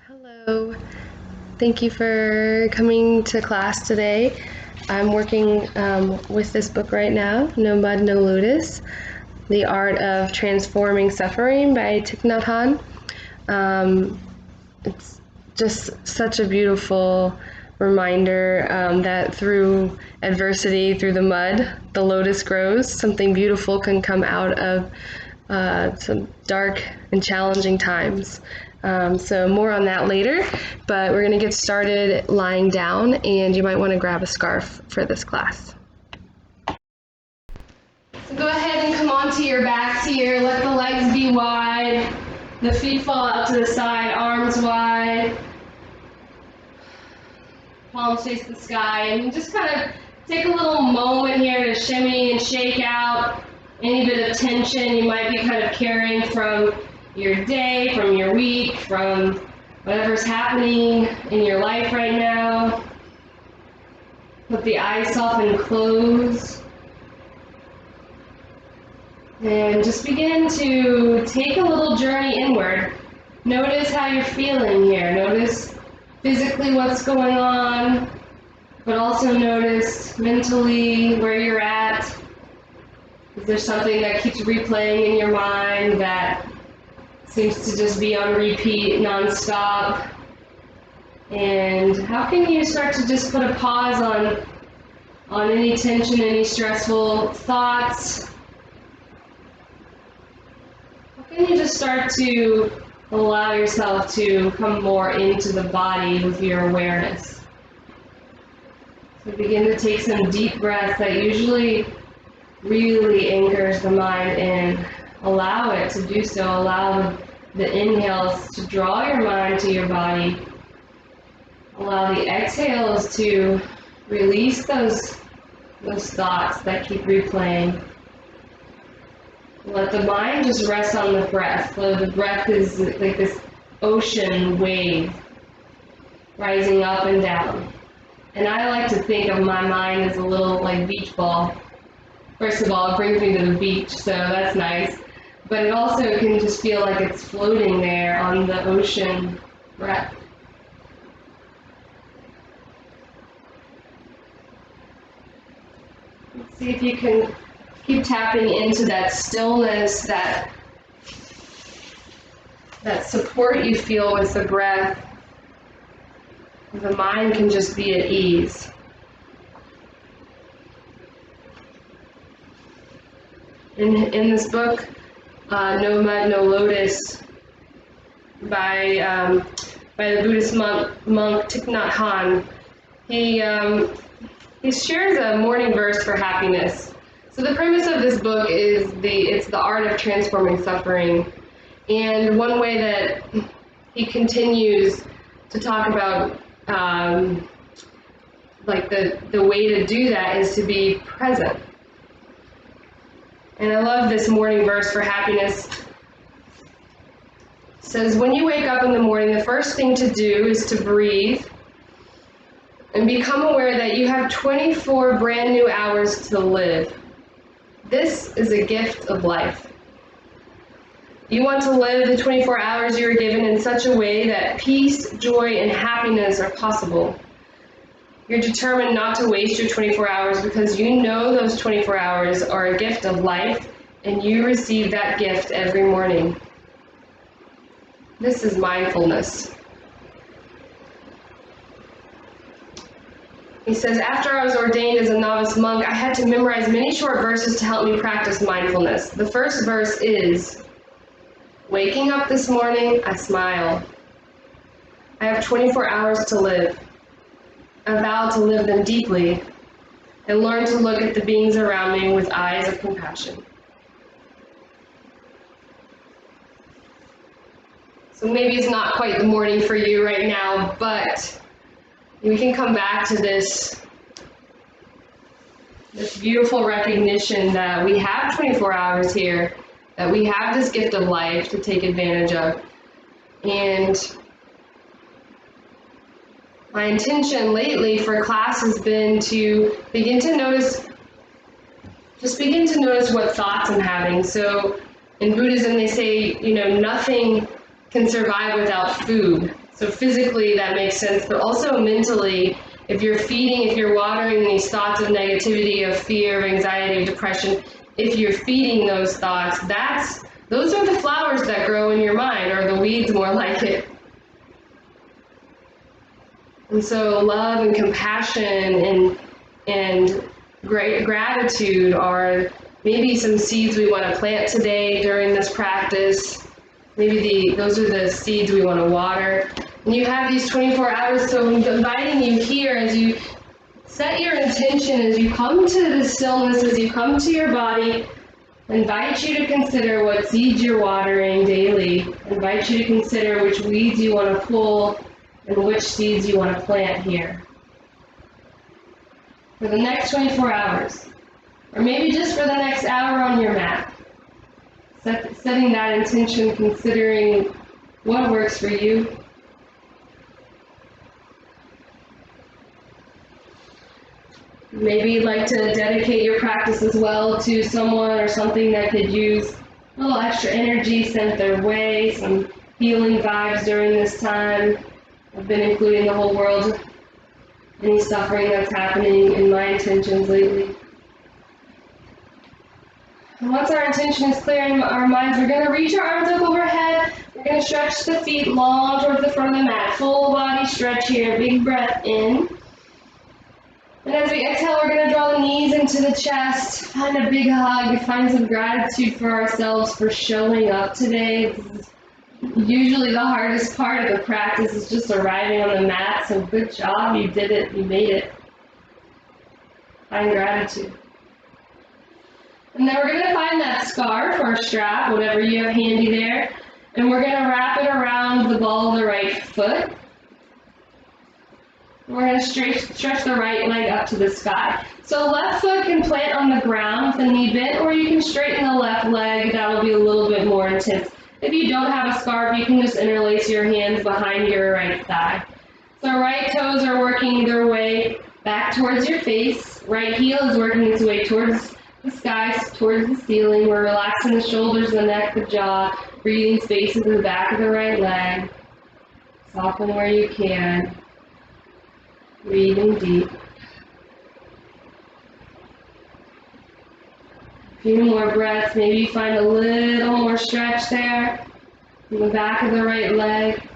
Hello, thank you for coming to class today. I'm working with this book right now, No Mud, No Lotus, The Art of Transforming Suffering by Thich Nhat Hanh. It's just such a beautiful reminder that through adversity, through the mud, the lotus grows. Something beautiful can come out of some dark and challenging times. So more on that later, but we're going to get started lying down, and you might want to grab a scarf for this class. So go ahead and come onto your backs here. Let the legs be wide, the feet fall out to the side, arms wide, palms face the sky, and just kind of take a little moment here to shimmy and shake out any bit of tension you might be kind of carrying from your day, from your week, from whatever's happening in your life right now. Let the eyes soften and close. And just begin to take a little journey inward. Notice how you're feeling here. Notice physically what's going on, but also notice mentally where you're at. Is there something that keeps replaying in your mind that seems to just be on repeat nonstop? And how can you start to just put a pause on any tension, any stressful thoughts? How can you just start to allow yourself to come more into the body with your awareness? So begin to take some deep breaths that usually really anchors the mind, and allow it to do so. Allow the inhales to draw your mind to your body. Allow the exhales to release those thoughts that keep replaying. Let the mind just rest on the breath. So the breath is like this ocean wave rising up and down. And I like to think of my mind as a little like beach ball. First of all, it brings me to the beach, so that's nice. But it also can just feel like it's floating there on the ocean breath. Let's see if you can keep tapping into that stillness, that support you feel with the breath. The mind can just be at ease. In this book, No Mud, No Lotus, by the Buddhist monk Thich Nhat Hanh, he shares a morning verse for happiness. So the premise of this book is it's the art of transforming suffering, and one way that he continues to talk about like the way to do that is to be present. And I love this morning verse for happiness. It says, when you wake up in the morning, the first thing to do is to breathe and become aware that you have 24 brand new hours to live. This is a gift of life. You want to live the 24 hours you were given in such a way that peace, joy, and happiness are possible. You're determined not to waste your 24 hours because you know those 24 hours are a gift of life, and you receive that gift every morning. This is mindfulness. He says, after I was ordained as a novice monk, I had to memorize many short verses to help me practice mindfulness. The first verse is, waking up this morning, I smile. I have 24 hours to live. I vow to live them deeply and learn to look at the beings around me with eyes of compassion. So maybe it's not quite the morning for you right now, but we can come back to this beautiful recognition that we have 24 hours here, that we have this gift of life to take advantage of. And my intention lately for class has been to begin to notice what thoughts I'm having. So in Buddhism, they say, nothing can survive without food. So physically that makes sense, but also mentally, if you're watering these thoughts of negativity, of fear, of anxiety, of depression, if you're feeding those thoughts, those are the flowers that grow in your mind, or the weeds more like it. And so love and compassion and great gratitude are maybe some seeds we want to plant today during this practice. Maybe those are the seeds we want to water. And you have these 24 hours, so I'm inviting you here as you set your intention, as you come to the stillness, as you come to your body. I invite you to consider what seeds you're watering daily. I invite you to consider which weeds you want to pull and which seeds you want to plant here. For the next 24 hours, or maybe just for the next hour on your mat. Setting that intention, considering what works for you. Maybe you'd like to dedicate your practice as well to someone or something that could use a little extra energy sent their way, some healing vibes during this time. I've been including the whole world, any suffering that's happening in my intentions lately. And once our intention is clear in our minds, we're going to reach our arms up overhead. We're going to stretch the feet long towards the front of the mat. Full body stretch here. Big breath in. And as we exhale, we're going to draw the knees into the chest. Find a big hug. Find some gratitude for ourselves for showing up today. Usually the hardest part of the practice is just arriving on the mat. So good job. You did it. You made it. Find gratitude. And then we're going to find that scarf or strap, whatever you have handy there, and we're going to wrap it around the ball of the right foot. We're going to stretch the right leg up to the sky. So left foot can plant on the ground with the knee bent, or you can straighten the left leg. That'll be a little bit more intense. If you don't have a scarf, you can just interlace your hands behind your right thigh. So right toes are working their way back towards your face. Right heel is working its way towards the sky, towards the ceiling. We're relaxing the shoulders, the neck, the jaw, breathing space into the back of the right leg. Soften where you can. Breathing deep. A few more breaths. Maybe you find a little more stretch there in the back of the right leg.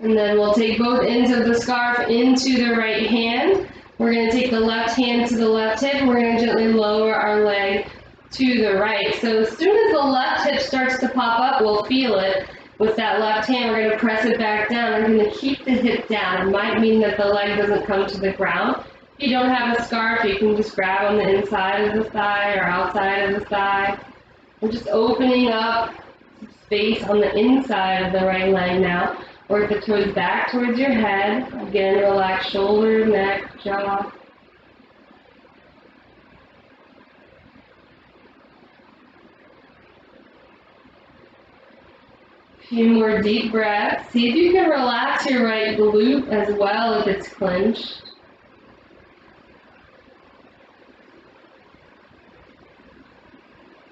And then we'll take both ends of the scarf into the right hand. We're going to take the left hand to the left hip, and we're going to gently lower our leg to the right. So as soon as the left hip starts to pop up, we'll feel it. With that left hand, we're going to press it back down. We're going to keep the hip down. It might mean that the leg doesn't come to the ground. If you don't have a scarf, you can just grab on the inside of the thigh or outside of the thigh. We're just opening up space on the inside of the right leg now. Work the toes back towards your head. Again, relax shoulders, neck, jaw. A few more deep breaths. See if you can relax your right glute as well if it's clenched.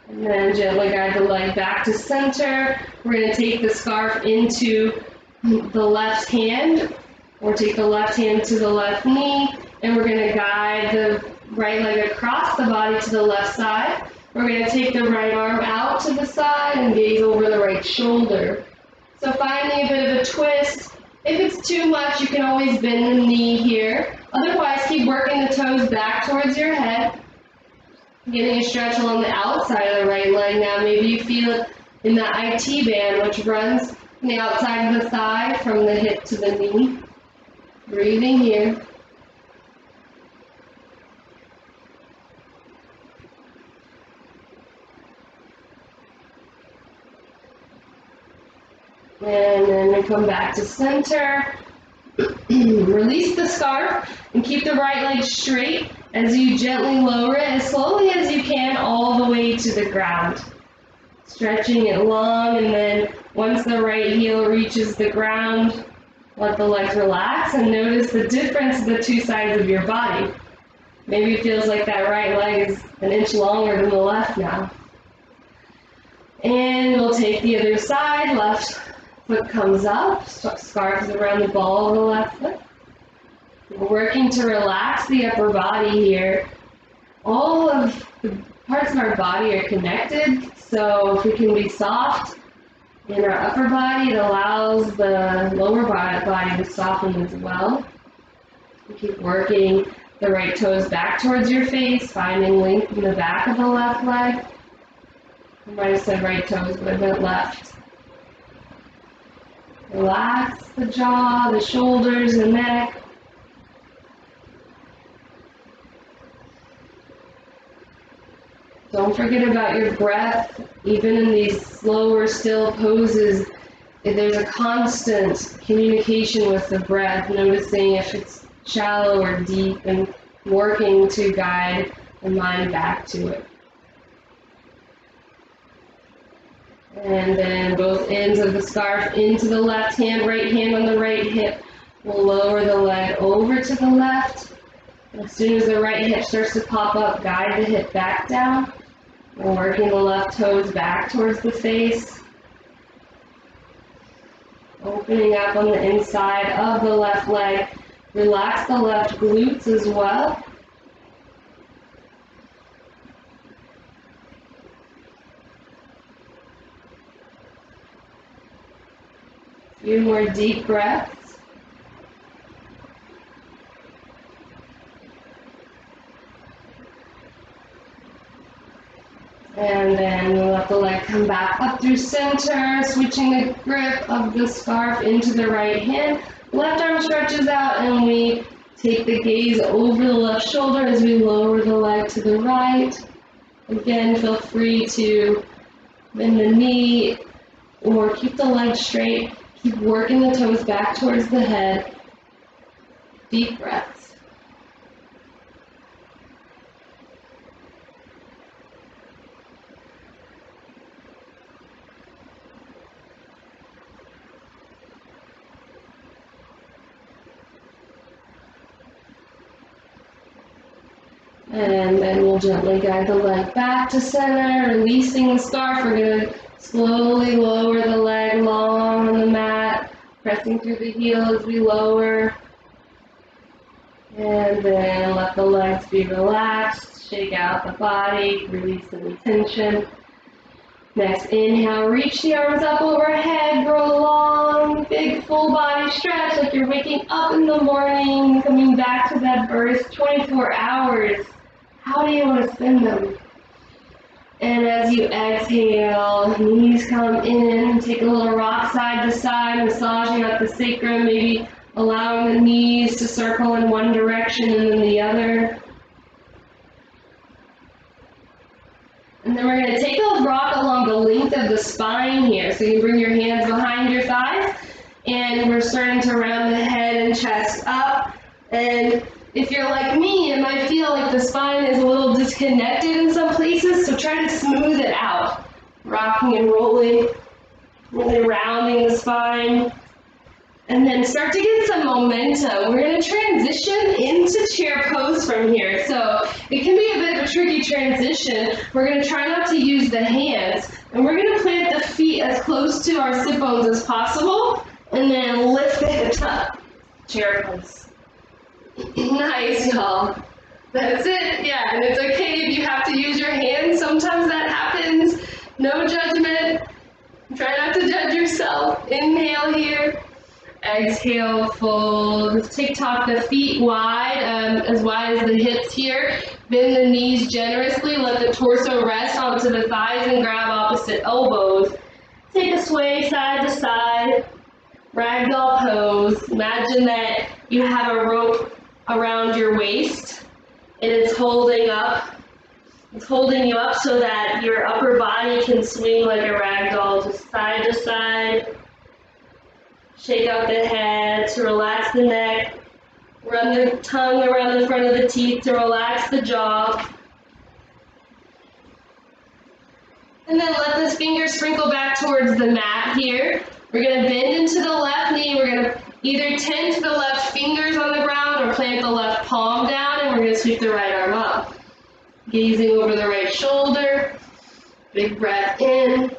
And then gently guide the leg back to center. We're going to take the scarf into the left hand, or take the left hand to the left knee, and we're going to guide the right leg across the body to the left side. We're going to take the right arm out to the side and gaze over the right shoulder. So finding a bit of a twist. If it's too much, you can always bend the knee here. Otherwise, keep working the toes back towards your head. Getting a stretch along the outside of the right leg now. Maybe you feel it in the IT band, which runs from the outside of the thigh, from the hip to the knee. Breathing here. And then we come back to center. Release the scarf and keep the right leg straight as you gently lower it as slowly as you can all the way to the ground. Stretching it long, and then once the right heel reaches the ground, let the legs relax and notice the difference in the two sides of your body. Maybe it feels like that right leg is an inch longer than the left now. And we'll take the other side, left foot comes up, scarf is around the ball of the left foot. We're working to relax the upper body here. All of the parts of our body are connected, so if we can be soft in our upper body, it allows the lower body to soften as well. You keep working the right toes back towards your face, finding length in the back of the left leg. I might have said right toes, but I meant left. Relax the jaw, the shoulders, the neck. Don't forget about your breath. Even in these slower, still poses, there's a constant communication with the breath, noticing if it's shallow or deep, and working to guide the mind back to it. And then both ends of the scarf into the left hand, right hand on the right hip. We'll lower the leg over to the left. As soon as the right hip starts to pop up, guide the hip back down. We're working the left toes back towards the face. Opening up on the inside of the left leg. Relax the left glutes as well. A few more deep breaths. And then we'll let the leg come back up through center, switching the grip of the scarf into the right hand. Left arm stretches out and we take the gaze over the left shoulder as we lower the leg to the right. Again, feel free to bend the knee or keep the leg straight. Keep working the toes back towards the head. Deep breaths. And then we'll gently guide the leg back to center, releasing the scarf. We're going to slowly lower the leg long on the mat, pressing through the heel as we lower. And then let the legs be relaxed, shake out the body, release any tension. Next, inhale, reach the arms up overhead, grow a long, big full body stretch like you're waking up in the morning, coming back to that birth, 24 hours. How do you want to spend them? And as you exhale, knees come in, take a little rock side to side, massaging up the sacrum, maybe allowing the knees to circle in one direction and then the other. And then we're going to take a rock along the length of the spine here. So you bring your hands behind your thighs, and we're starting to round the head and chest up. And if you're like me, it might feel like the spine is a little disconnected in some places, so try to smooth it out. Rocking and rolling, really rounding the spine. And then start to get some momentum. We're going to transition into chair pose from here. So it can be a bit of a tricky transition. We're going to try not to use the hands. And we're going to plant the feet as close to our sit bones as possible. And then lift the hips up. Chair pose. Nice, y'all. That's it. Yeah, and it's okay if you have to use your hands. Sometimes that happens. No judgment. Try not to judge yourself. Inhale here. Exhale, fold. Tick-tock the feet wide as the hips here. Bend the knees generously. Let the torso rest onto the thighs and grab opposite elbows. Take a sway side to side. Ragdoll pose. Imagine that you have a rope around your waist and it's holding up. It's holding you up so that your upper body can swing like a ragdoll, just side to side. Shake out the head to relax the neck. Run the tongue around the front of the teeth to relax the jaw. And then let the fingers sprinkle back towards the mat here. We're going to bend into the left knee. We're going to either tend to the left fingers on the ground or plant the left palm down, and we're going to sweep the right arm up. Gazing over the right shoulder. Big breath in.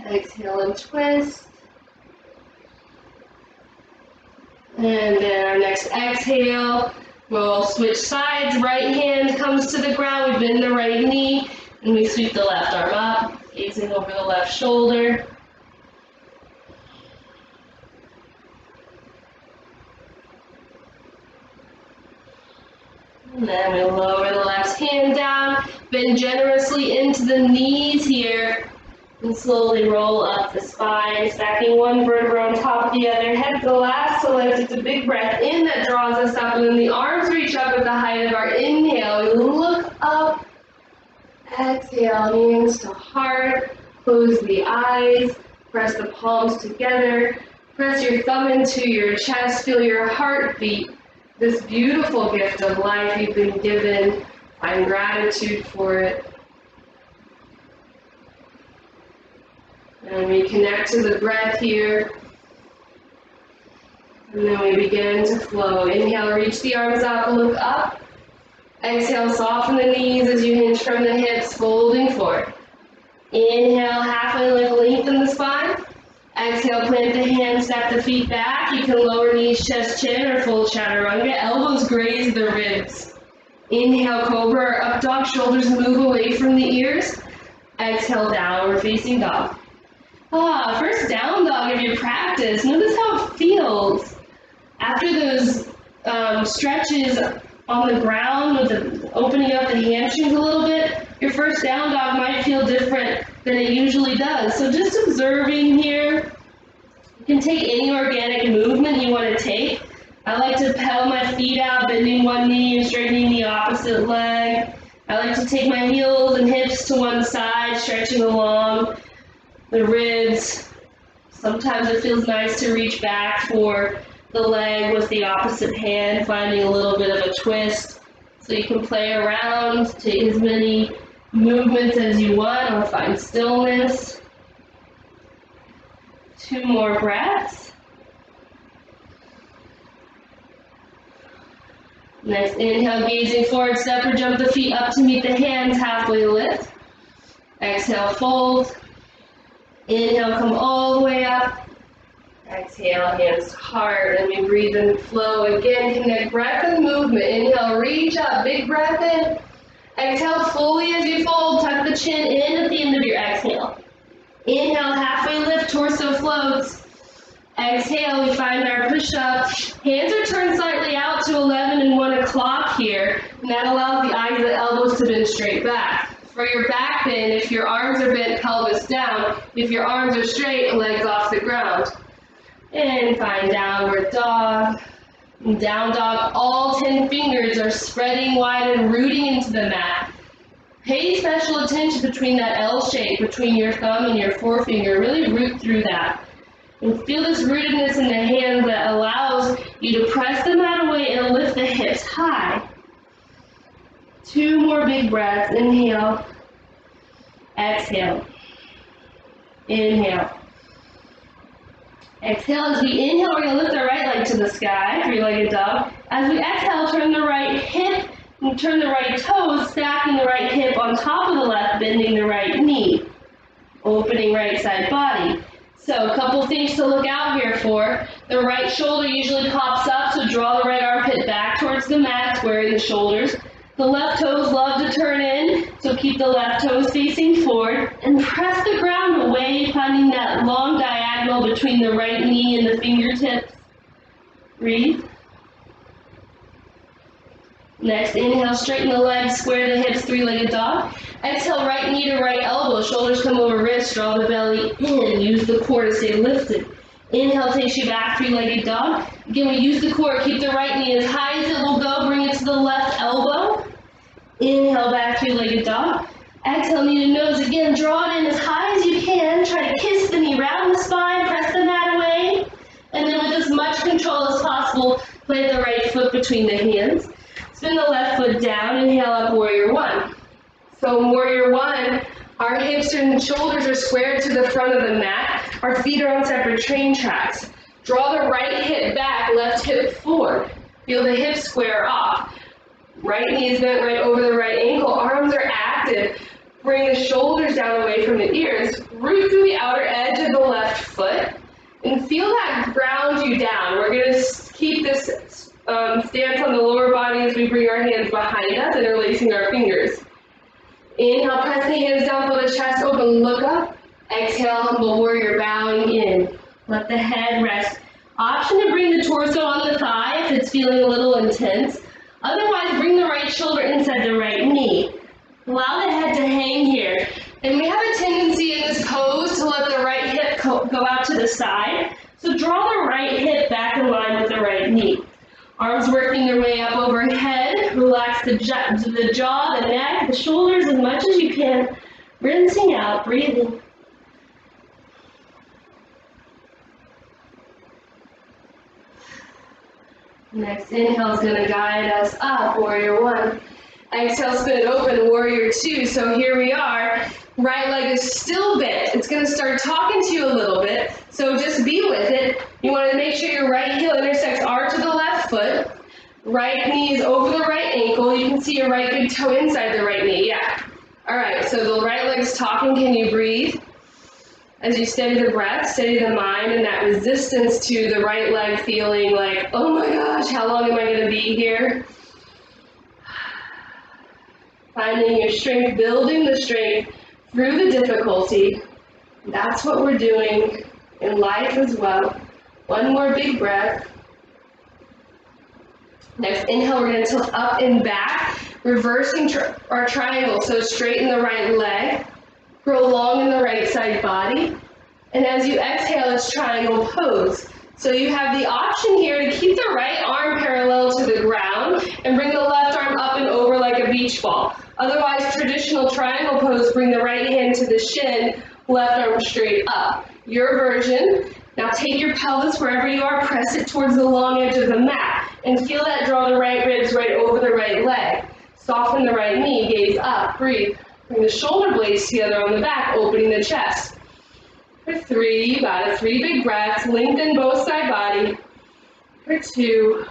Exhale and twist. And then our next exhale, we'll switch sides. Right hand comes to the ground. We bend the right knee, and we sweep the left arm up, gazing over the left shoulder. And then we lower the left hand down, bend generously into the knees here, and slowly roll up the spine, stacking one vertebra on top of the other. Head to last to lift. It's a big breath in that draws us up, and then the arms reach up at the height of our inhale. We look up, exhale, hands to heart, close the eyes, press the palms together, press your thumb into your chest, feel your heartbeat. This beautiful gift of life you've been given, find gratitude for it. And we connect to the breath here. And then we begin to flow. Inhale, reach the arms up, look up. Exhale, soften the knees as you hinge from the hips, folding forward. Inhale, halfway lift, lengthen the spine. Exhale, plant the hands, step the feet back. You can lower knees, chest, chin, or full chaturanga. Elbows graze the ribs. Inhale, cobra or up dog. Shoulders move away from the ears. Exhale, downward facing dog. First down dog of your practice. Notice how it feels. After those stretches on the ground with the opening up the hamstrings a little bit, your first down dog might feel different than it usually does. So just observing here. You can take any organic movement you want to take. I like to pedal my feet out, bending one knee and straightening the opposite leg. I like to take my heels and hips to one side, stretching along the ribs. Sometimes it feels nice to reach back for the leg with the opposite hand, finding a little bit of a twist. So you can play around, take as many movements as you want, or find stillness. 2 more breaths. Next inhale, gazing forward, step or jump the feet up to meet the hands, halfway lift. Exhale, fold. Inhale, come all the way up. Exhale, hands to heart, and we breathe and flow. Again, connect breath and movement. Inhale, reach up, big breath in. Exhale fully as you fold, tuck the chin in at the end of your exhale. Inhale, halfway lift, torso floats. Exhale, we find our push-up. Hands are turned slightly out to 11 and 1 o'clock here, and that allows the eyes and the elbows to bend straight back. For your back bend, if your arms are bent, pelvis down. If your arms are straight, legs off the ground. And find downward dog. Down dog, all 10 fingers are spreading wide and rooting into the mat. Pay special attention between that L shape, between your thumb and your forefinger. Really root through that. And feel this rootedness in the hands that allows you to press the mat away and lift the hips high. 2 more big breaths. Inhale. Exhale. Inhale. Exhale. As we inhale, we're going to lift our right leg to the sky, 3-legged dog. As we exhale, turn the right hip and turn the right toes, stacking the right hip on top of the left, bending the right knee. Opening right side body. So a couple things to look out here for. The right shoulder usually pops up, so draw the right armpit back towards the mat, squaring the shoulders. The left toes love to turn in, so keep the left toes facing forward and press the ground away, finding that long diagonal between the right knee and the fingertips. Breathe. Next, inhale, straighten the legs, square the hips, 3-legged dog. Exhale, right knee to right elbow, shoulders come over wrist, draw the belly in, use the core to stay lifted. Inhale takes you back, 3-legged dog. Again, we use the core, keep the right knee as high as it will go, bring it to the left elbow. Inhale, back, 3-legged dog. Exhale, knee to nose, again, draw it in as high as you can, try to kiss the knee, round the spine, press the mat away. And then with as much control as possible, plant the right foot between the hands. Spin the left foot down, inhale up, warrior 1. So in warrior 1, our hips and shoulders are squared to the front of the mat. Our feet are on separate train tracks. Draw the right hip back, left hip forward. Feel the hips square off. Right knee is bent right over the right ankle. Arms are active. Bring the shoulders down away from the ears, root through the outer edge of the left foot, and feel that ground you down. We're going to keep this stance on the lower body as we bring our hands behind us, interlacing our fingers. Inhale, press the hands down, feel the chest open, look up. Exhale, humble warrior, bowing in. Let the head rest. Option to bring the torso on the thigh if it's feeling a little intense. Otherwise, bring the right shoulder inside the right knee. Allow the head to hang here. And we have a tendency in this pose to let the right hip go out to the side. So draw the right hip back in line with the right knee. Arms working their way up overhead. Relax the jaw, the neck, the shoulders as much as you can. Rinsing out, breathing. Next inhale is going to guide us up, warrior one. Exhale, spin it open, warrior two. So here we are. Right leg is still bent. It's going to start talking to you a little bit. So just be with it. You want to make sure your right heel intersects arch of the left foot. Right knee is over the right ankle. You can see your right big toe inside the right knee. Yeah. All right. So the right leg is talking. Can you breathe? As you steady the breath, steady the mind, and that resistance to the right leg feeling like, oh my gosh, how long am I going to be here? Finding your strength, building the strength through the difficulty. That's what we're doing in life as well. One more big breath. Next inhale, we're going to tilt up and back, reversing our triangle. So straighten the right leg, grow long in the right side body. And as you exhale, it's triangle pose. So you have the option here to keep the right arm parallel to the ground and bring the left arm up and over like a beach ball. Otherwise, traditional triangle pose, bring the right hand to the shin, left arm straight up. Your version. Now take your pelvis wherever you are, press it towards the long edge of the mat, and feel that draw the right ribs right over the right leg. Soften the right knee, gaze up, breathe. Bring the shoulder blades together on the back, opening the chest. For three, you got it. 3 big breaths, lengthen both side body. For 2.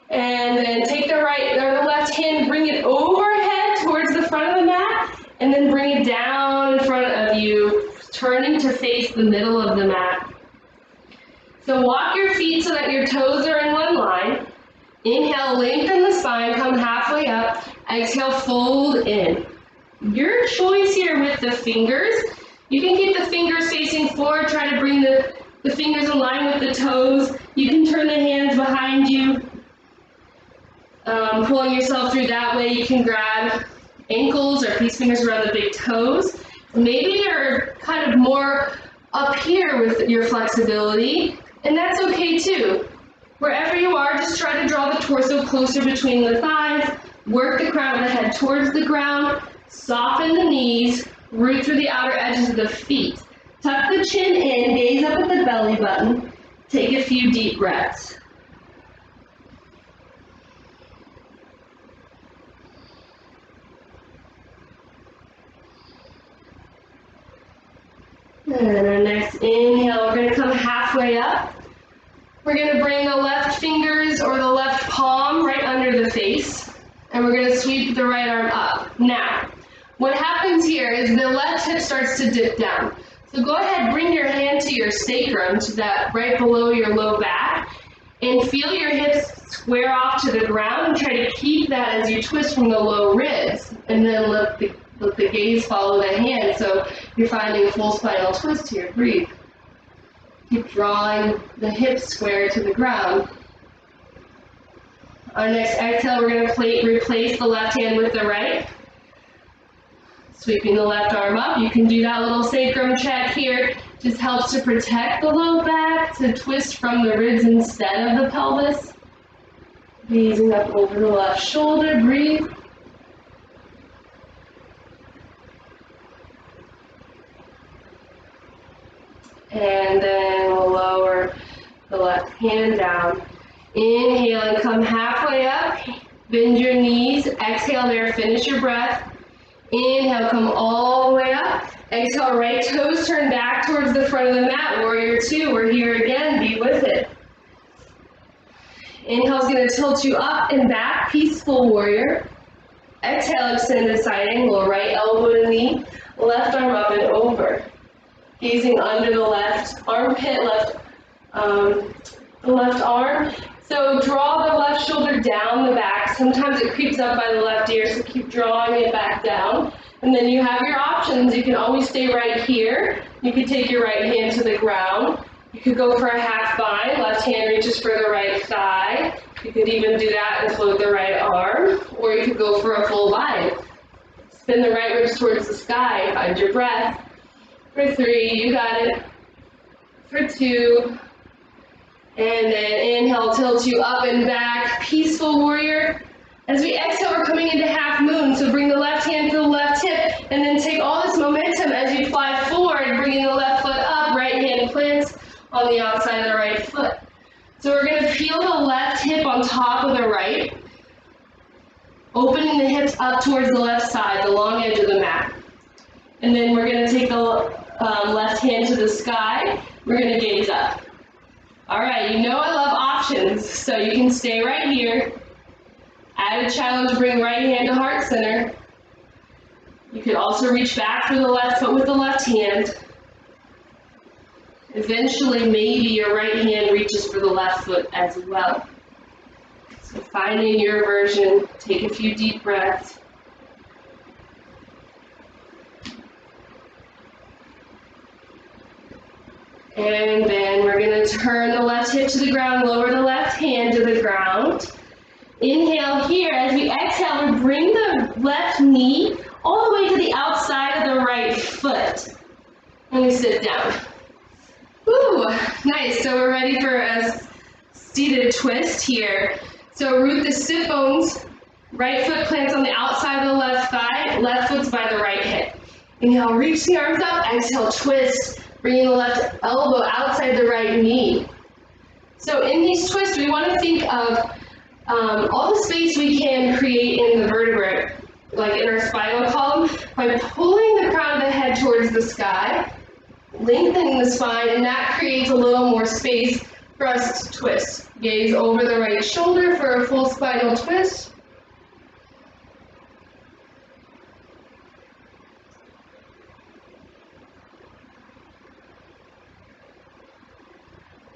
And then take the right or the left hand, bring it overhead towards the front of the mat, and then bring it down in front of you, turning to face the middle of the mat. So walk your feet so that your toes are in one line. Inhale, lengthen the spine, come halfway up. Exhale, fold in. Your choice here with the fingers. You can keep the fingers facing forward, try to bring the fingers in line with the toes. You can turn the hands behind you, pulling yourself through that way. You can grab ankles or peace fingers around the big toes. Maybe you're kind of more up here with your flexibility, and that's okay too. Wherever you are, just try to draw the torso closer between the thighs, work the crown of the head towards the ground, soften the knees, root through the outer edges of the feet. Tuck the chin in, gaze up at the belly button, take a few deep breaths. And our next inhale, we're going to come halfway up. We're going to bring the left fingers or the left palm right under the face, and we're going to sweep the right arm up. Now, what happens here is the left hip starts to dip down. So go ahead, bring your hand to your sacrum, to that right below your low back, and feel your hips square off to the ground, and try to keep that as you twist from the low ribs, and then let the gaze follow the hand, so you're finding a full spinal twist here. Breathe. Keep drawing the hips square to the ground. Our next exhale, we're going to replace the left hand with the right. Sweeping the left arm up. You can do that little sacrum check here. Just helps to protect the low back, to twist from the ribs instead of the pelvis. Gazing up over the left shoulder. Breathe. And then we'll lower the left hand down. Inhale and come halfway up. Bend your knees. Exhale there. Finish your breath. Inhale, come all the way up. Exhale, right toes turn back towards the front of the mat. Warrior two. We're here again. Be with it. Inhale is going to tilt you up and back. Peaceful warrior. Exhale, extend to side angle, right elbow to knee, left arm up and over. Gazing under the left armpit, the left arm. So draw the left shoulder down the back. Sometimes it creeps up by the left ear, so keep drawing it back down. And then you have your options. You can always stay right here. You could take your right hand to the ground. You could go for a half bind. Left hand reaches for the right thigh. You could even do that and float the right arm. Or you could go for a full bind. Spin the right ribs towards the sky. Find your breath. For 3, you got it. For 2. And then inhale, tilt you up and back, peaceful warrior. As we exhale, we're coming into half moon, so bring the left hand to the left hip, and then take all this momentum as you fly forward, bringing the left foot up, right hand plants on the outside of the right foot. So we're going to peel the left hip on top of the right, opening the hips up towards the left side, the long edge of the mat. And then we're going to take the left hand to the sky, we're going to gaze up. All right, you know I love options, so you can stay right here. Add a challenge, bring right hand to heart center. You could also reach back for the left foot with the left hand. Eventually, maybe your right hand reaches for the left foot as well. So finding your version, take a few deep breaths. And then we're going to turn the left hip to the ground, lower the left hand to the ground. Inhale here. As we exhale, we bring the left knee all the way to the outside of the right foot. And we sit down. Ooh, nice. So we're ready for a seated twist here. So root the sit bones. Right foot plants on the outside of the left thigh. Left foot's by the right hip. Inhale, reach the arms up. Exhale, twist. Bringing the left elbow outside the right knee. So in these twists, we want to think of all the space we can create in the vertebrae, like in our spinal column, by pulling the crown of the head towards the sky, lengthening the spine, and that creates a little more space for us to twist. Gaze over the right shoulder for a full spinal twist.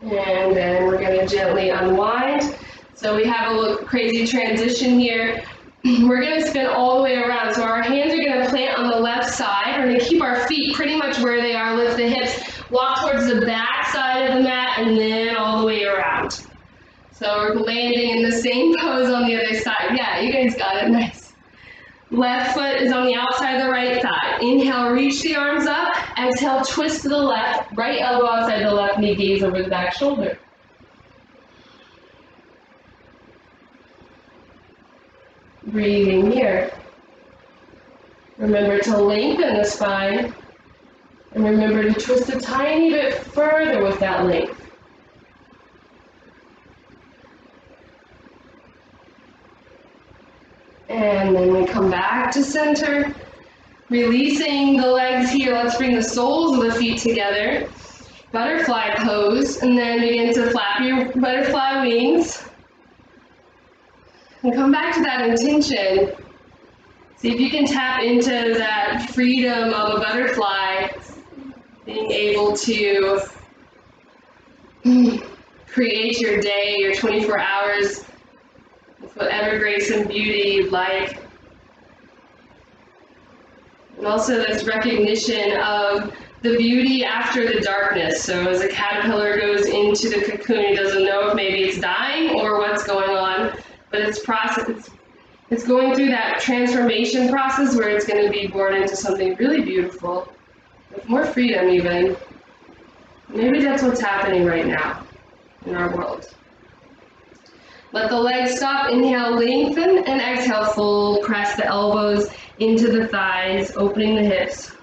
And then we're going to gently unwind. So we have a little crazy transition here. We're going to spin all the way around. So our hands are going to plant on the left side. We're going to keep our feet pretty much where they are. Lift the hips, walk towards the back side of the mat, and then all the way around. So we're landing in the same pose on the other side. Yeah, you guys got it. Nice. Left foot is on the outside of the right thigh. Inhale, reach the arms up. Exhale, twist to the left. Right elbow outside the left knee, gaze over the back shoulder. Breathing here. Remember to lengthen the spine. And remember to twist a tiny bit further with that length. And then we come back to center, releasing the legs here. Let's bring the soles of the feet together. Butterfly pose, and then begin to flap your butterfly wings. And come back to that intention. See if you can tap into that freedom of a butterfly, being able to create your day, your 24 hours, with whatever grace and beauty you'd like. And also this recognition of the beauty after the darkness. So as a caterpillar goes into the cocoon, he doesn't know if maybe it's dying or what's going on, but it's going through that transformation process where it's going to be born into something really beautiful, with more freedom even. Maybe that's what's happening right now in our world. Let the legs stop, inhale, lengthen, and exhale, full press the elbows into the thighs, opening the hips.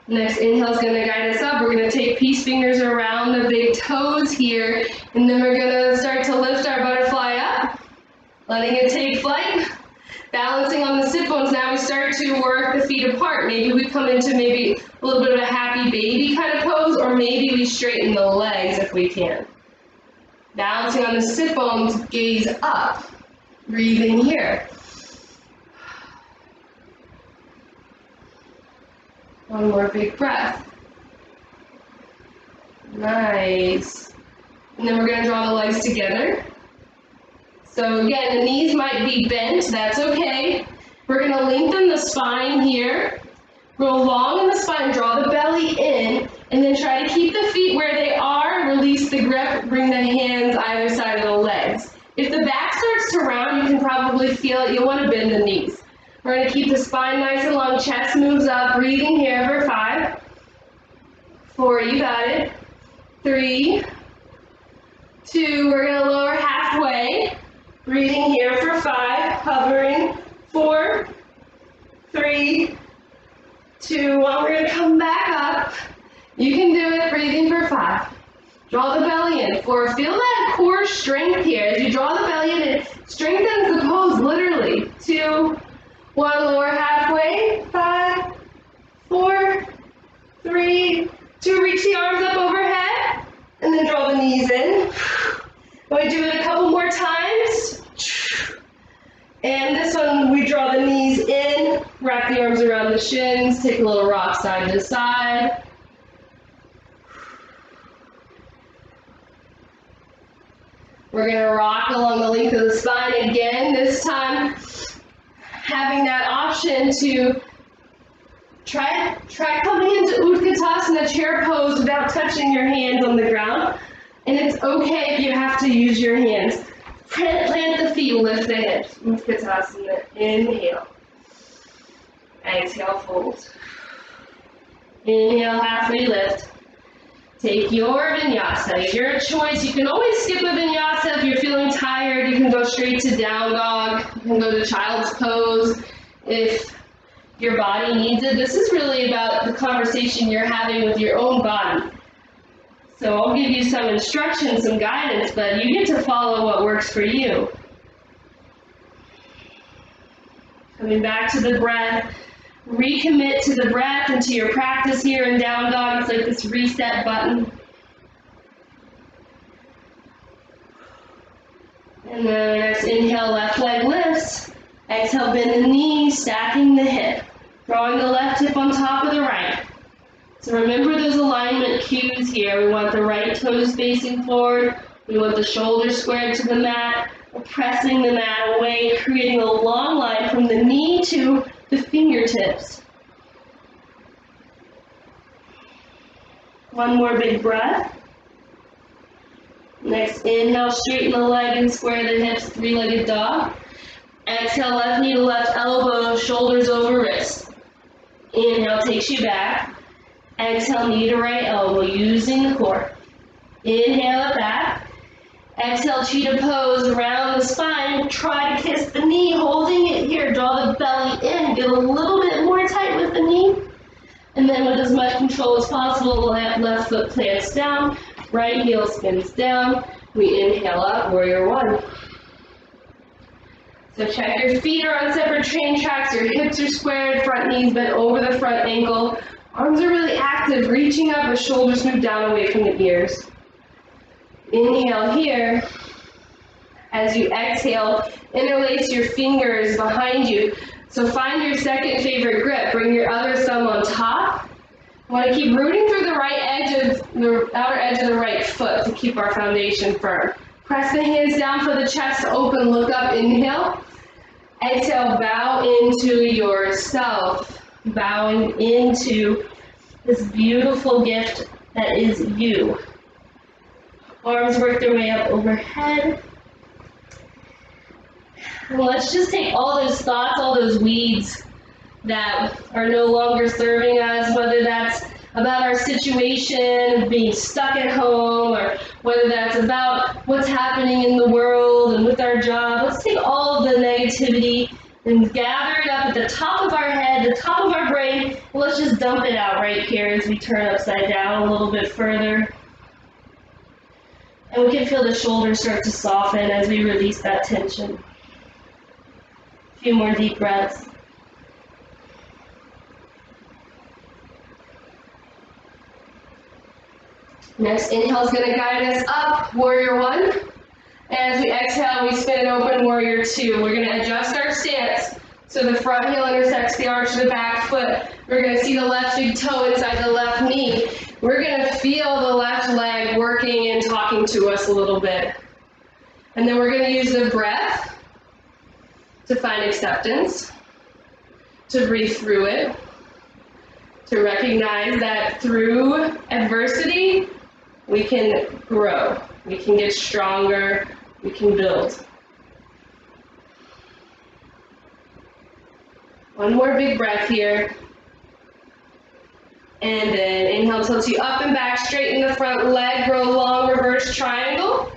Next inhale is going to guide us up. We're going to take peace fingers around the big toes here, and then we're going to start to lift our butterfly up, letting it take flight. Balancing on the sit bones, now we start to work the feet apart. Maybe we come into maybe a little bit of a happy baby kind of pose, or maybe we straighten the legs if we can. Balancing on the sit bones, gaze up. Breathing here. One more big breath. Nice. And then we're going to draw the legs together. So again, the knees might be bent, that's okay. We're going to lengthen the spine here. Go long in the spine, draw the belly in, and then try to keep the feet where they are, release the grip, bring the hands either side of the legs. If the back starts to round, you can probably feel it, you'll want to bend the knees. We're going to keep the spine nice and long, chest moves up, breathing here for 5, 4, you got it, 3, 2, we're going to lower halfway, breathing here for 5, hovering, 4, 3, 2, 1, we're going to come back up. You can do it, breathing for 5. Draw the belly in. 4, feel that core strength here. As you draw the belly in, it strengthens the pose, literally. 2, 1, lower halfway. 5, 4, 3, 2, reach the arms up overhead, and then draw the knees in. We'll do it a couple more times. And this one, we draw the knees in, wrap the arms around the shins, take a little rock side to side. We're going to rock along the length of the spine again, this time having that option to try coming into Utkatasana chair pose without touching your hands on the ground. And it's okay if you have to use your hands. Plant the feet, lift the hips. Utkatasana, inhale. Exhale, fold. Inhale, halfway lift. Take your vinyasa. Your choice. You can always skip a vinyasa if you're feeling tired. You can go straight to down dog. You can go to child's pose if your body needs it. This is really about the conversation you're having with your own body. So I'll give you some instructions, some guidance, but you get to follow what works for you. Coming back to the breath. Recommit to the breath and to your practice here in down dog. It's like this reset button. And then next inhale, left leg lifts. Exhale, bend the knee, stacking the hip. Drawing the left hip on top of the right. So remember those alignment cues here. We want the right toes facing forward. We want the shoulders squared to the mat. We're pressing the mat away, creating a long line from the knee to the fingertips. One more big breath. Next, inhale, straighten the leg and square the hips, three-legged dog. Exhale, left knee to left elbow, shoulders over wrist. Inhale, takes you back. Exhale, knee to right elbow, using the core. Inhale it back. Exhale, cheetah pose around the spine. Try to kiss the knee, holding it here. Draw the belly in. Get a little bit more tight with the knee. And then with as much control as possible, left foot plants down. Right heel spins down. We inhale up, warrior one. So check your feet are on separate train tracks. Your hips are squared, front knees bent over the front ankle. Arms are really active, reaching up as shoulders move down away from the ears. Inhale here. As you exhale, interlace your fingers behind you. So find your second favorite grip. Bring your other thumb on top. I want to keep rooting through the right edge of the outer edge of the right foot to keep our foundation firm. Press the hands down for the chest to open, look up, inhale. Exhale, bow into yourself. Bowing into this beautiful gift that is you. Arms work their way up overhead. And let's just take all those thoughts, all those weeds that are no longer serving us, whether that's about our situation, being stuck at home, or whether that's about what's happening in the world and with our job. Let's take all of the negativity and gather it up at the top of our head, the top of our brain, and let's just dump it out right here as we turn upside down a little bit further. And we can feel the shoulders start to soften as we release that tension. A few more deep breaths. Next inhale is going to guide us up, warrior one. As we exhale, we spin it open, warrior two. We're going to adjust our stance so the front heel intersects the arch of the back foot. We're going to see the left big toe inside the left knee. We're going to feel the left leg working and talking to us a little bit. And then we're going to use the breath to find acceptance, to breathe through it, to recognize that through adversity, we can grow, we can get stronger, we can build. One more big breath here. And then inhale, tilt you up and back, straighten the front leg, grow long reverse triangle.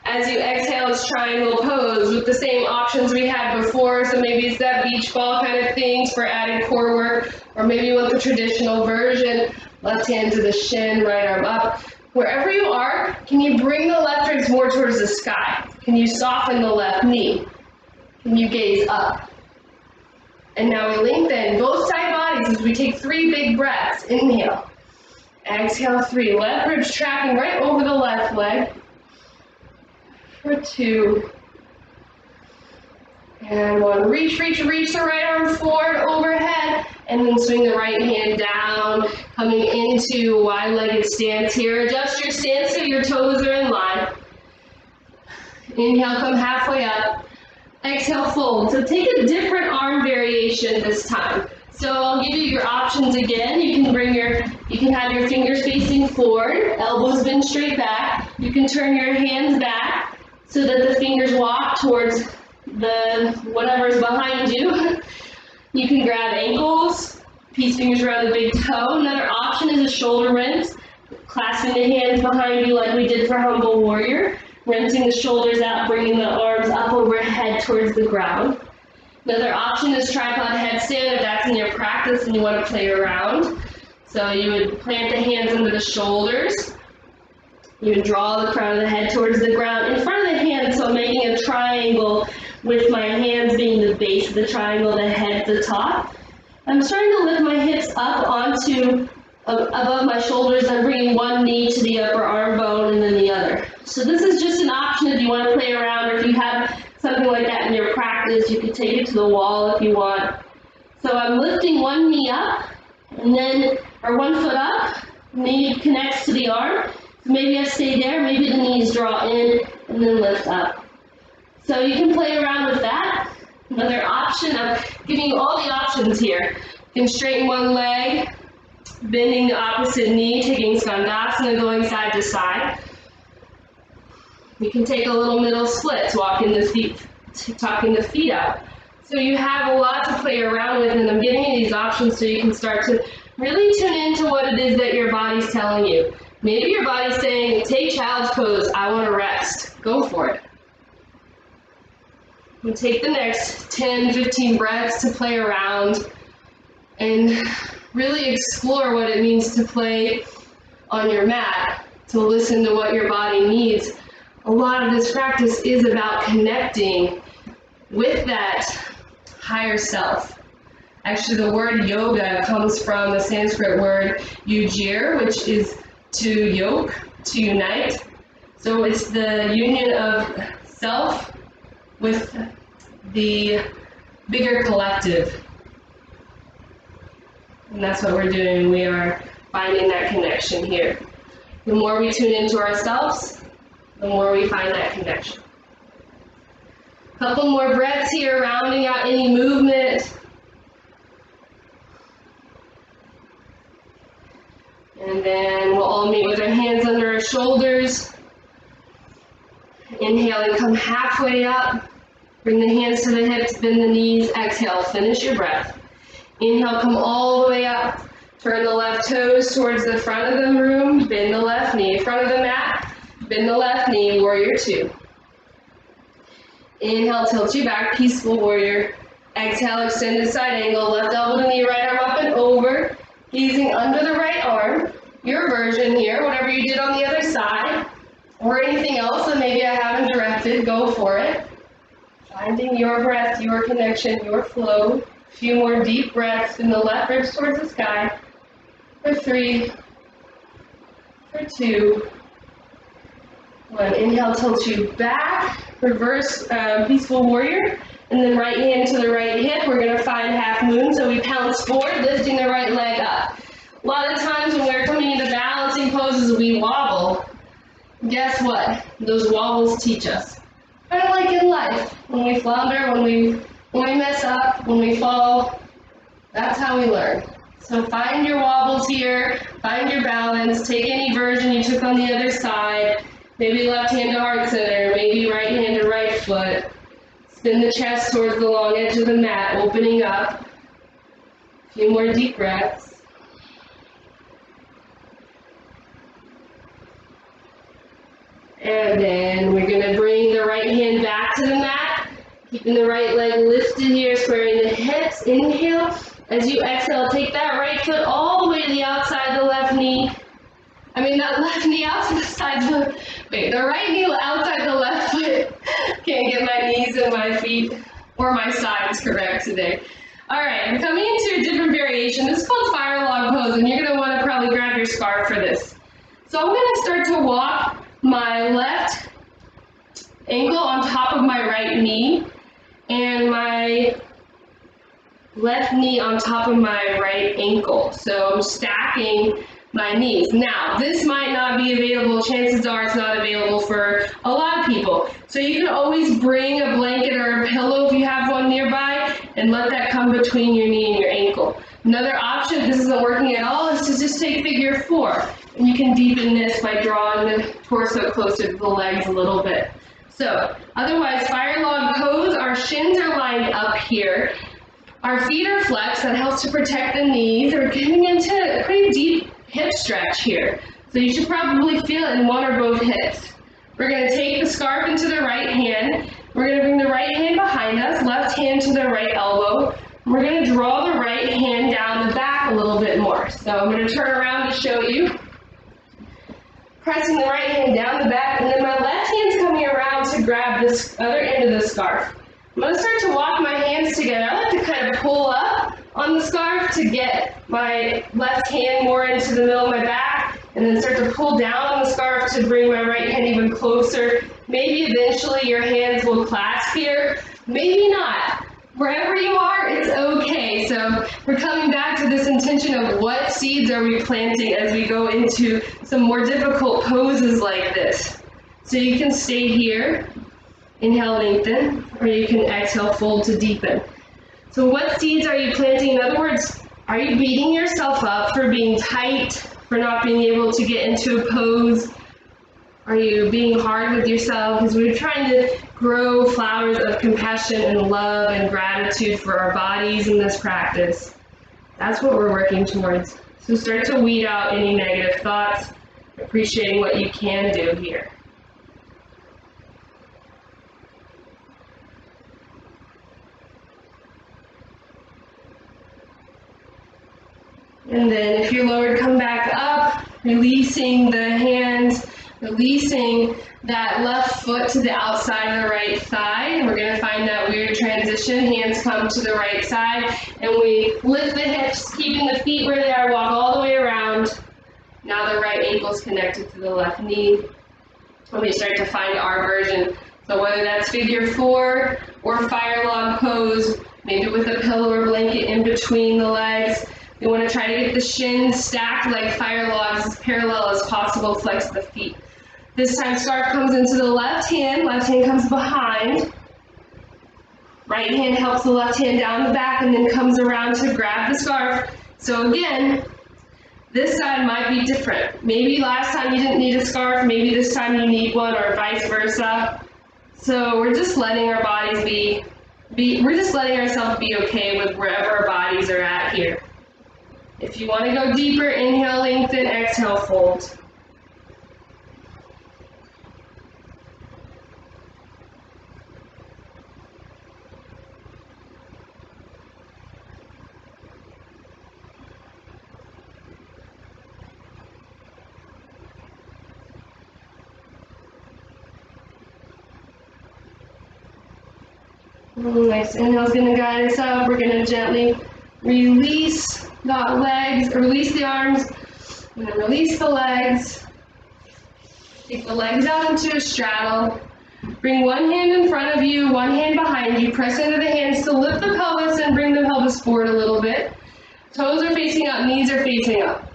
As you exhale, it's triangle pose with the same options we had before. So maybe it's that beach ball kind of things for added core work, or maybe you want the traditional version, left hand to the shin, right arm up. Wherever you are, can you bring the left ribs more towards the sky? Can you soften the left knee? Can you gaze up? And now we lengthen both side bodies as we take 3 big breaths. Inhale. Exhale, 3. Left ribs tracking right over the left leg. For 2. And 1. Reach the right arm forward, overhead, and then swing the right hand down, coming into a wide-legged stance here. Adjust your stance so your toes are in line. Inhale, come halfway up. Exhale, fold. So take a different arm variation this time. So I'll give you your options again. You can have your fingers facing forward, elbows bend straight back. You can turn your hands back so that the fingers walk towards the whatever's behind you. You can grab ankles, peace fingers around the big toe. Another option is a shoulder rinse, clasping the hands behind you like we did for Humble Warrior. Rinsing the shoulders out, bringing the arms up overhead towards the ground. Another option is tripod headstand if that's in your practice and you want to play around. So you would plant the hands under the shoulders. You would draw the crown of the head towards the ground in front of the hands, so I'm making a triangle with my hands being the base of the triangle, the head at the top. I'm starting to lift my hips up onto above my shoulders. I'm bringing one knee to the upper arm bone and then the other. So this is just an option if you want to play around, or if you have something like that in your practice, you can take it to the wall if you want. So I'm lifting one knee up, and then, or 1 foot up, knee connects to the arm. So maybe I stay there, maybe the knees draw in and then lift up. So you can play around with that. Another option, I'm giving you all the options here. You can straighten one leg, bending the opposite knee, taking Skandasana, going side to side. You can take a little middle splits, tucking the feet out. So you have a lot to play around with, and I'm giving you these options so you can start to really tune into what it is that your body's telling you. Maybe your body's saying, take child's pose, I want to rest. Go for it. And take the next 10, 15 breaths to play around and really explore what it means to play on your mat, to listen to what your body needs. A lot of this practice is about connecting with that higher self. Actually, the word yoga comes from the Sanskrit word yujir, which is to yoke, to unite. So it's the union of self with the bigger collective. And that's what we're doing. We are finding that connection here. The more we tune into ourselves, the more we find that connection. Couple more breaths here, rounding out any movement. And then we'll all meet with our hands under our shoulders. Inhale and come halfway up. Bring the hands to the hips, bend the knees. Exhale, finish your breath. Inhale, come all the way up. Turn the left toes towards the front of the room. Bend the left knee in front of the mat. Bend the left knee, warrior two. Inhale, tilt you back, peaceful warrior. Exhale, extended side angle, left elbow to knee, right arm up and over. Gazing under the right arm. Your version here, whatever you did on the other side, or anything else that maybe I haven't directed, go for it. Finding your breath, your connection, your flow. A few more deep breaths in the left ribs towards the sky. For 3, for 2, 1. Inhale, tilt you back, reverse peaceful warrior, and then right hand to the right hip. We're going to find half moon, so we pounce forward, lifting the right leg up. A lot of times when we're coming into balancing poses, we wobble. Guess what? Those wobbles teach us. Kind of like in life, when we flounder, when we mess up, when we fall, that's how we learn. So find your wobbles here, find your balance, take any version you took on the other side, maybe left hand to heart center, maybe right hand to right foot. Spin the chest towards the long edge of the mat, opening up. A few more deep breaths. And then we're going to bring the right hand back to the mat, keeping the right leg lifted here, squaring the hips. Inhale. As you exhale, take that right foot all the way to the outside of the left knee. That left knee outside the, the right knee outside the left foot. Can't get my knees and my feet or my sides correct today. All right, we're coming into a different variation. This is called fire log pose, and you're going to want to probably grab your scarf for this. So I'm going to start to walk my left ankle on top of my right knee, and my left knee on top of my right ankle. So I'm stacking my knees. Now, this might not be available. Chances are it's not available for a lot of people. So you can always bring a blanket or a pillow if you have one nearby and let that come between your knee and your ankle. Another option, if this isn't working at all, is to just take figure 4. And you can deepen this by drawing the torso closer to the legs a little bit. So, otherwise, fire log pose, our shins are lined up here. Our feet are flexed, that helps to protect the knees. We're getting into a pretty deep hip stretch here. So you should probably feel it in one or both hips. We're going to take the scarf into the right hand. We're going to bring the right hand behind us, left hand to the right elbow. And we're going to draw the right hand down the back a little bit more. So I'm going to turn around to show you. Pressing the right hand down the back, and then my left hand's coming around to grab this other end of the scarf. I'm going to start to walk my hands together. I like to kind of pull up on the scarf to get my left hand more into the middle of my back, and then start to pull down on the scarf to bring my right hand even closer. Maybe eventually your hands will clasp here, maybe not. Wherever you are, it's okay. So we're coming back to this intention of what seeds are we planting as we go into some more difficult poses like this. So you can stay here, inhale, lengthen, or you can exhale, fold to deepen. So what seeds are you planting? In other words, are you beating yourself up for being tight, for not being able to get into a pose? Are you being hard with yourself? Because we're trying to grow flowers of compassion and love and gratitude for our bodies in this practice. That's what we're working towards. So start to weed out any negative thoughts, appreciating what you can do here. And then if you're lowered, come back up, releasing the hands, releasing that left foot to the outside of the right thigh. And we're going to find that weird transition. Hands come to the right side, and we lift the hips, keeping the feet where they are, walk all the way around. Now the right ankle's connected to the left knee. And we start to find our version. So whether that's figure 4 or fire log pose, maybe with a pillow or blanket in between the legs. We want to try to get the shins stacked like fire logs as parallel as possible, flex the feet. This time scarf comes into the left hand comes behind. Right hand helps the left hand down the back and then comes around to grab the scarf. So again, this side might be different. Maybe last time you didn't need a scarf, maybe this time you need one, or vice versa. So we're just letting our bodies we're just letting ourselves be okay with wherever our bodies are at here. If you want to go deeper, inhale, lengthen, exhale, fold. Nice. Inhale's going to guide us up. We're going to gently release the legs, or release the arms, and then release the legs. Take the legs out into a straddle. Bring one hand in front of you, one hand behind you. Press into the hands to lift the pelvis and bring the pelvis forward a little bit. Toes are facing up, knees are facing up.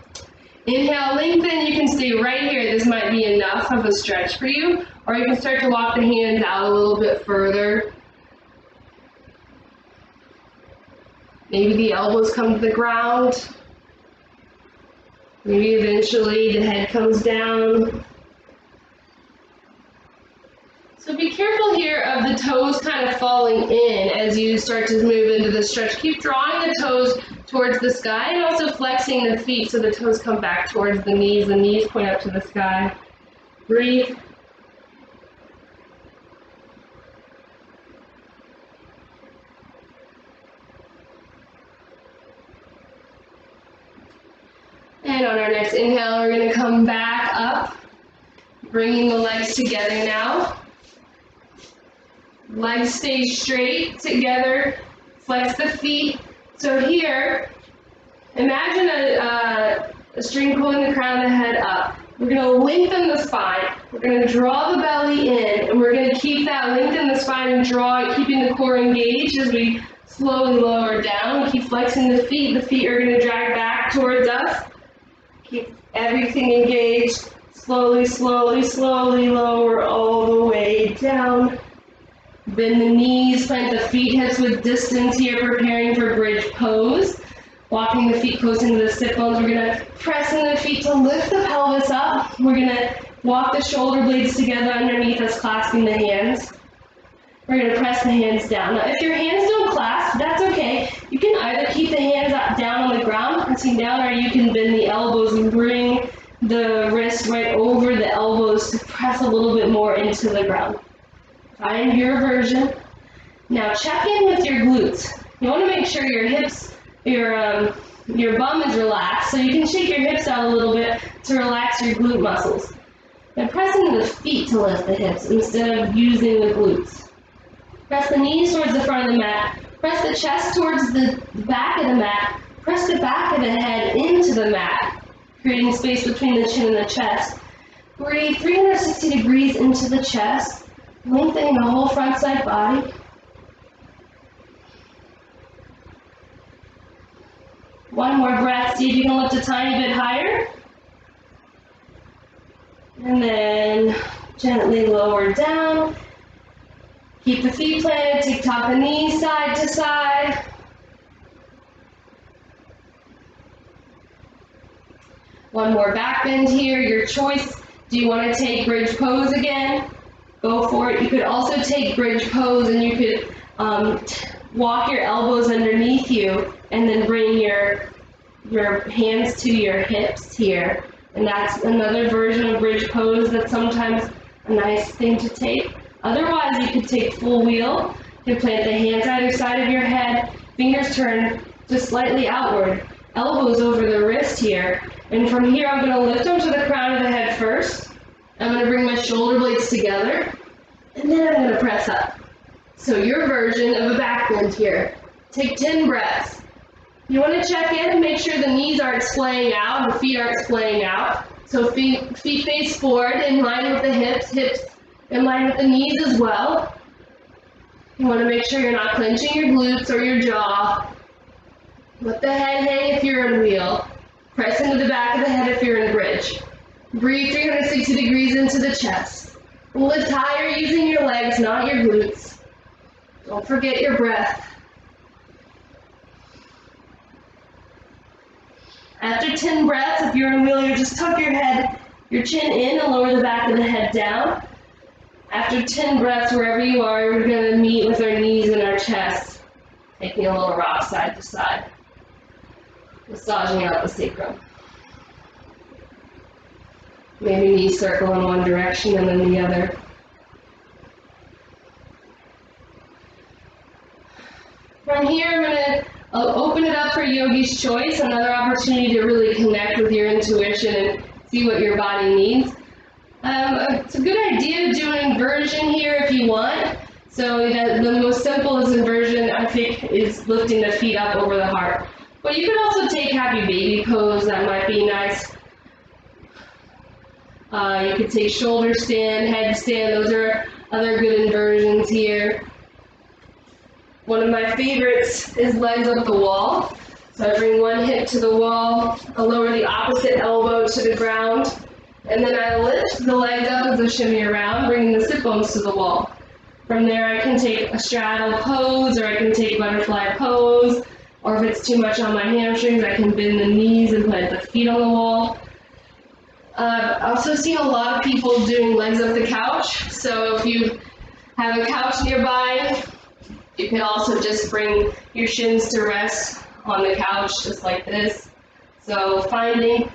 Inhale, lengthen. You can stay right here. This might be enough of a stretch for you, or you can start to walk the hands out a little bit further. Maybe the elbows come to the ground. Maybe eventually the head comes down. So be careful here of the toes kind of falling in as you start to move into the stretch. Keep drawing the toes towards the sky and also flexing the feet so the toes come back towards the knees point up to the sky. Breathe. And on our next inhale, we're going to come back up, bringing the legs together now. Legs stay straight together, flex the feet. So here, imagine a string pulling the crown of the head up. We're going to lengthen the spine. We're going to draw the belly in, and we're going to keep that lengthen the spine and draw, keeping the core engaged as we slowly lower down. Keep flexing the feet. The feet are going to drag back towards us. Keep everything engaged. Slowly, slowly, slowly lower all the way down. Bend the knees, plant the feet, hips with distance here, preparing for bridge pose. Walking the feet close into the sit bones. We're going to press in the feet to lift the pelvis up. We're going to walk the shoulder blades together underneath us, clasping the hands. We're going to press the hands down. Now, if your hands don't clasp, that's okay. You can either keep the hands down on the ground, pressing down, or you can bend the elbows and bring the wrist right over the elbows to press a little bit more into the ground. Find your version. Now check in with your glutes. You want to make sure your hips, your bum is relaxed, so you can shake your hips out a little bit to relax your glute muscles. Now press into the feet to lift the hips instead of using the glutes. Press the knees towards the front of the mat. Press the chest towards the back of the mat. Press the back of the head into the mat, creating space between the chin and the chest. Breathe 360 degrees into the chest. Lengthening the whole front side body. One more breath, see if you can lift a tiny bit higher. And then gently lower down. Keep the feet planted, take top of knees side to side. One more back bend here, your choice. Do you want to take bridge pose again? Go for it. You could also take bridge pose and you could walk your elbows underneath you and then bring your hands to your hips here. And that's another version of bridge pose that's sometimes a nice thing to take. Otherwise, you could take full wheel. You can plant the hands either side of your head, fingers turn just slightly outward, elbows over the wrist here. And from here, I'm going to lift them to the crown of the head first. I'm going to bring my shoulder blades together, and then I'm going to press up. So your version of a back bend here. Take 10 breaths. You want to check in and make sure the knees aren't splaying out, the feet aren't splaying out. So feet face forward, in line with the hips, hips in line with the knees as well. You want to make sure you're not clenching your glutes or your jaw. Let the head hang if you're in wheel. Press into the back of the head if you're in bridge. Breathe 360 degrees into the chest. Lift higher using your legs, not your glutes. Don't forget your breath. After 10 breaths, if you're in wheel, you just tuck your head, your chin in and lower the back of the head down. After 10 breaths, wherever you are, we're going to meet with our knees and our chest, taking a little rock side to side, massaging out the sacrum. Maybe knees circle in one direction and then the other. From here, I'm going to open it up for yogi's choice, another opportunity to really connect with your intuition and see what your body needs. It's a good idea to do an inversion here if you want. So the most simplest inversion, I think, is lifting the feet up over the heart. But you could also take happy baby pose, that might be nice. You could take shoulder stand, headstand, those are other good inversions here. One of my favorites is legs up the wall. So I bring one hip to the wall, I lower the opposite elbow to the ground, and then I lift the legs up as I shimmy around, bringing the sit bones to the wall. From there I can take a straddle pose, or I can take butterfly pose, or if it's too much on my hamstrings, I can bend the knees and plant the feet on the wall. I've also seen a lot of people doing legs up the couch, so if you have a couch nearby, you can also just bring your shins to rest on the couch, just like this. So finding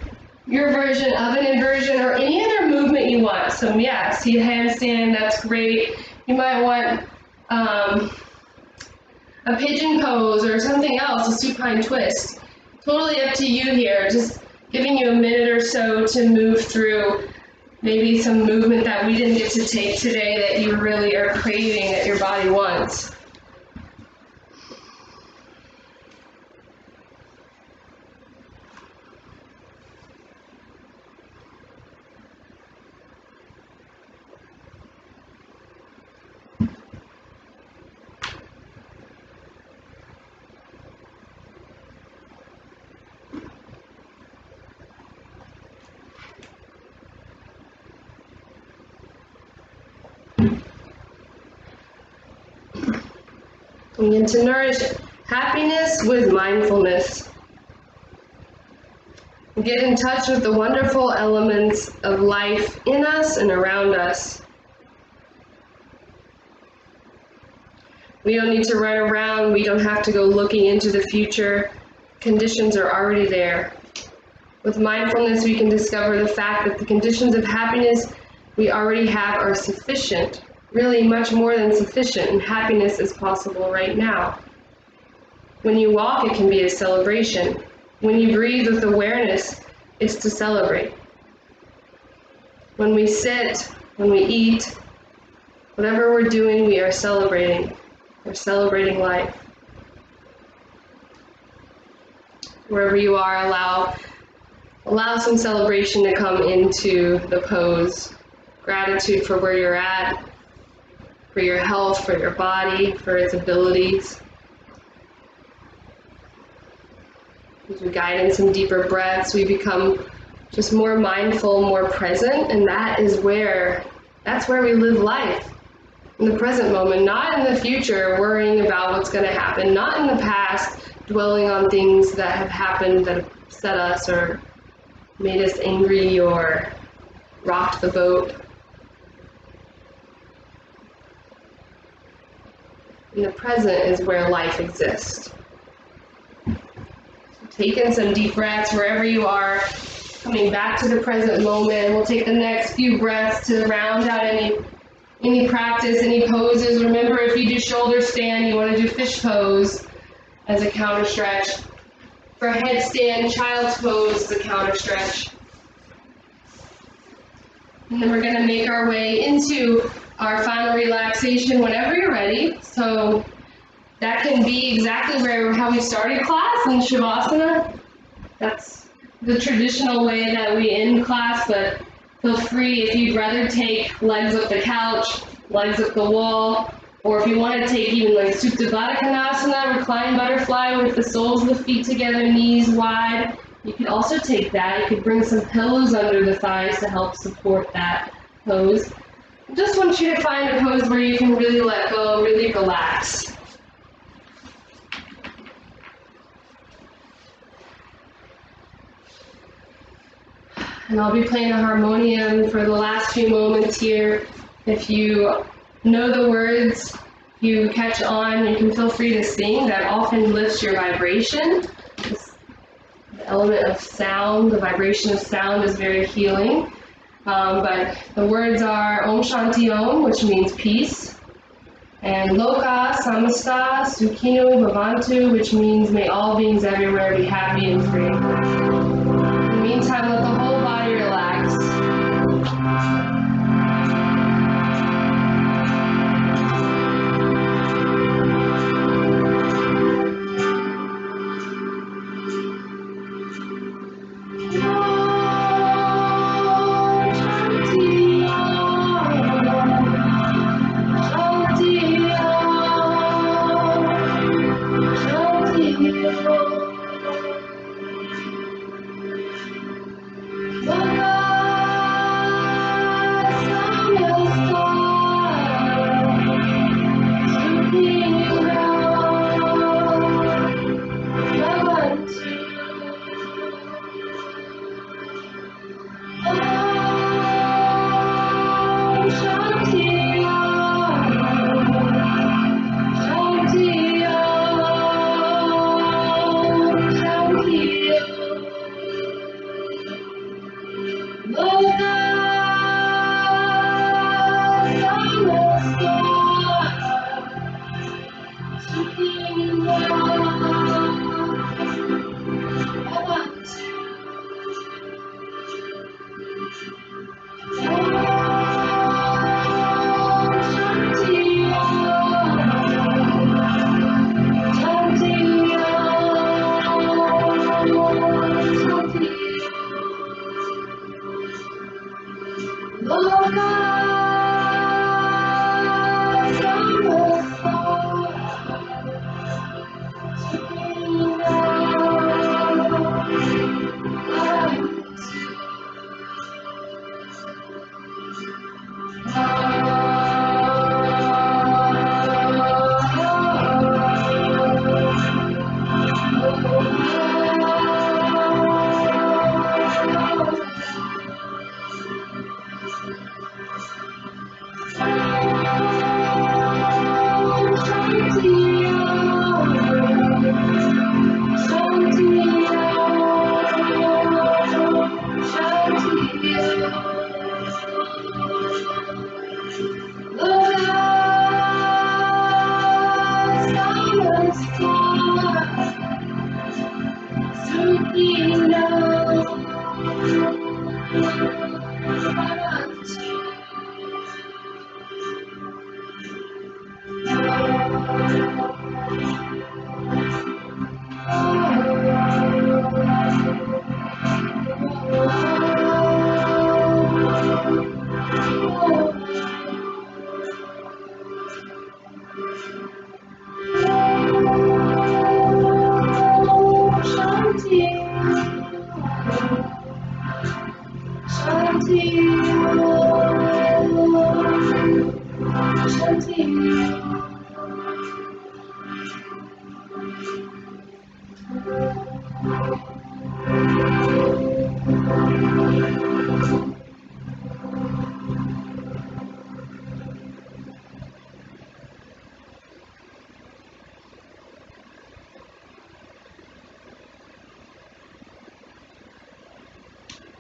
your version of an inversion or any other movement you want. So yeah, see a handstand, that's great. You might want a pigeon pose or something else, a supine twist. Totally up to you here, just giving you a minute or so to move through maybe some movement that we didn't get to take today that you really are craving, that your body wants. Begin to nourish happiness with mindfulness. Get in touch with the wonderful elements of life in us and around us. We don't need to run around, we don't have to go looking into the future. Conditions are already there. With mindfulness, we can discover the fact that the conditions of happiness we already have are sufficient. Really much more than sufficient, and happiness is possible right now. When you walk, it can be a celebration. When you breathe with awareness, it's to celebrate. When we sit, when we eat, whatever we're doing, we are celebrating. We're celebrating life. Wherever you are, allow some celebration to come into the pose. Gratitude for where you're at, for your health, for your body, for its abilities. As we guide in some deeper breaths, we become just more mindful, more present, and that's where we live life. In the present moment, not in the future, worrying about what's going to happen, not in the past, dwelling on things that have happened that have upset us or made us angry or rocked the boat. In the present is where life exists. Take in some deep breaths wherever you are, coming back to the present moment. We'll take the next few breaths to round out any practice, any poses. Remember, if you do shoulder stand, you want to do fish pose as a counter stretch. For headstand, child's pose is a counter stretch. And then we're going to make our way into our final relaxation whenever you're ready. So that can be exactly how we started class in Shavasana. That's the traditional way that we end class, but feel free if you'd rather take legs up the couch, legs up the wall, or if you want to take even like Supta Baddha Konasana, reclined butterfly with the soles of the feet together, knees wide. You could also take that. You could bring some pillows under the thighs to help support that pose. I just want you to find a pose where you can really let go, really relax. And I'll be playing a harmonium for the last few moments here. If you know the words, if you catch on, you can feel free to sing. That often lifts your vibration. The element of sound, the vibration of sound is very healing. But the words are Om Shanti Om, which means peace, and Loka Samasta Sukhino Bhavantu, which means may all beings everywhere be happy and free. In the meantime, let the whole body relax.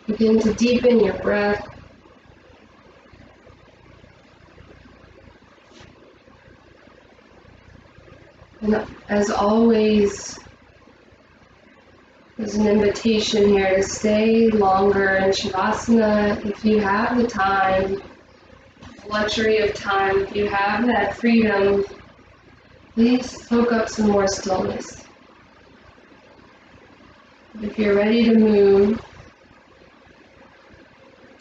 Begin to deepen your breath. And as always, there's an invitation here to stay longer in Shavasana if you have the time, the luxury of time, if you have that freedom. Please soak up some more stillness. If you're ready to move,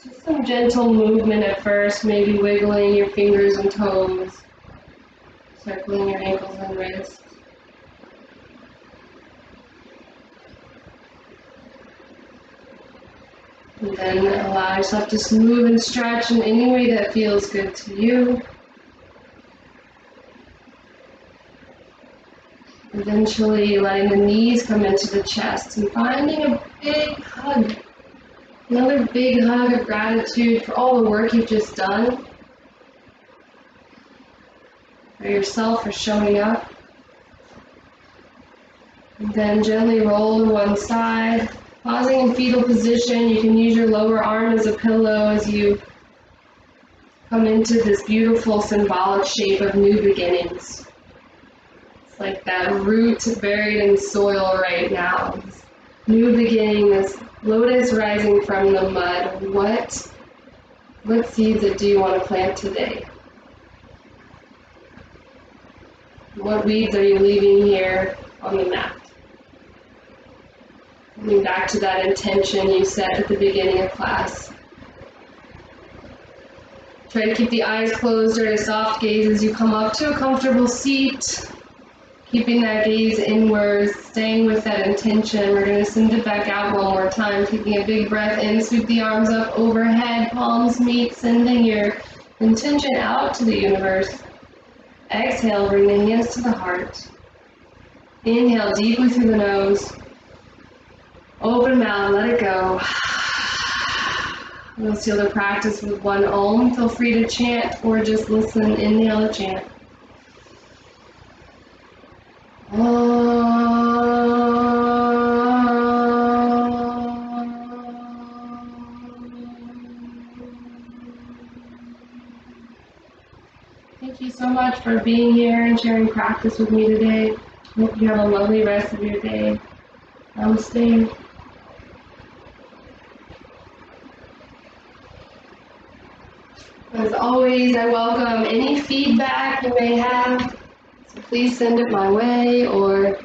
just some gentle movement at first, maybe wiggling your fingers and toes, circling your ankles and wrists. And then allow yourself to just move and stretch in any way that feels good to you. Eventually letting the knees come into the chest and finding a big hug. Another big hug of gratitude for all the work you've just done. For yourself for showing up. And then gently roll to one side. Pausing in fetal position, you can use your lower arm as a pillow as you come into this beautiful symbolic shape of new beginnings. It's like that root buried in soil right now. This new beginning, this lotus rising from the mud. What seeds do you want to plant today? What weeds are you leaving here on the mat? Coming back to that intention you set at the beginning of class. Try to keep the eyes closed or a soft gaze as you come up to a comfortable seat. Keeping that gaze inwards, staying with that intention. We're going to send it back out one more time. Taking a big breath in, sweep the arms up overhead, palms meet, sending your intention out to the universe. Exhale, bring the hands to the heart. Inhale deeply through the nose. Open mouth, let it go. We'll seal the practice with one Om. Feel free to chant or just listen. Inhale to chant. Thank you so much for being here and sharing practice with me today. Hope you have a lovely rest of your day. Namaste. As always, I welcome any feedback you may have. So please send it my way, or